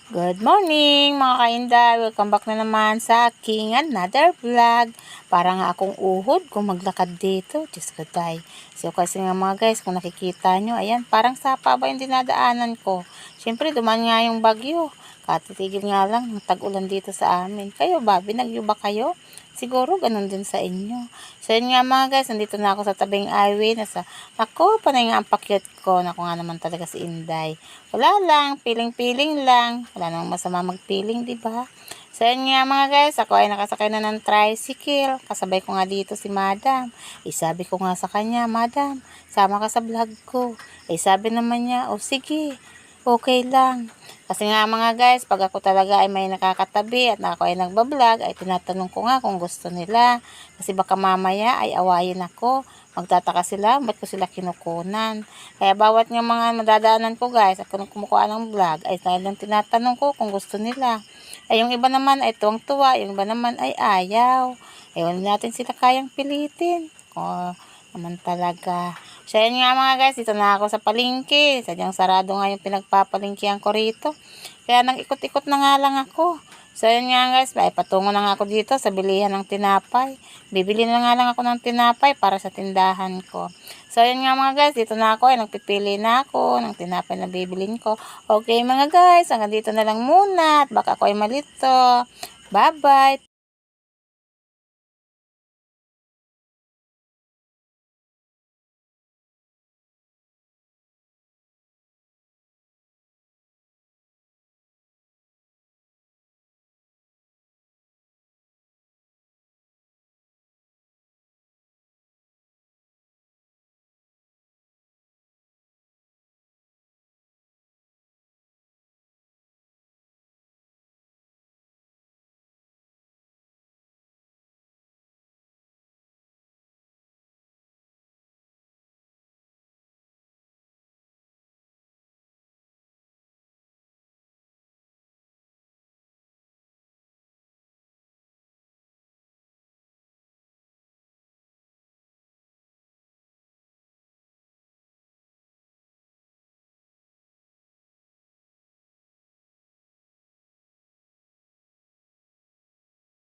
Good morning mga kainday! Welcome back na naman sa aking another vlog. Para nga akong uhod kung maglakad dito. Diyos ko tay. So kasi nga mga guys, kung nakikita nyo, ayan, parang sapa ba yung dinadaanan ko. Siyempre, duman nga yung bagyo. Katitigil nga lang ng tag-ulan dito sa amin. Kayo ba? Binagyo ba kayo? Siguro ganun din sa inyo. So yun nga mga guys, nandito na ako sa tabing highway. Ako, panay nga ang pakyat ko. Naku nga naman talaga si Inday. Wala lang, piling-piling lang. Wala namang masama magpiling, di ba? So yun nga mga guys, ako ay nakasakay na ng tricycle. Kasabay ko nga dito si Madam. Sabi ko nga sa kanya, Madam, sama ka sa vlog ko. Sabi naman niya, o sige, okay lang. Kasi nga mga guys, pag ako talaga ay may nakakatabi at ako ay nagbablog, ay tinatanong ko nga kung gusto nila. Kasi baka mamaya ay awayin ako. Magtataka sila, ba't ko sila kinukunan. Kaya bawat nga mga madadaanan ko guys, ako nung kumukuha ng vlog, ay talagang tinatanong ko kung gusto nila. Ay yung iba naman ay tuwang-tuwa, yung iba naman ay ayaw. Ayaw natin sila kayang pilitin. Naman talaga. So, yan nga mga guys, dito na ako sa palengke. Sadyang sarado nga yung pinagpapalengkehan ko rito. Kaya nag-ikot-ikot na nga lang ako. So, yan nga guys, ay patungo na nga ako dito sa bilihan ng tinapay. Bibili na nga lang ako ng tinapay para sa tindahan ko. So, yan nga mga guys, dito na ako. Ay, nagpipili na ako ng tinapay na bibilin ko. Okay mga guys, hanggang dito na lang muna. At baka ako ay malito. Bye-bye.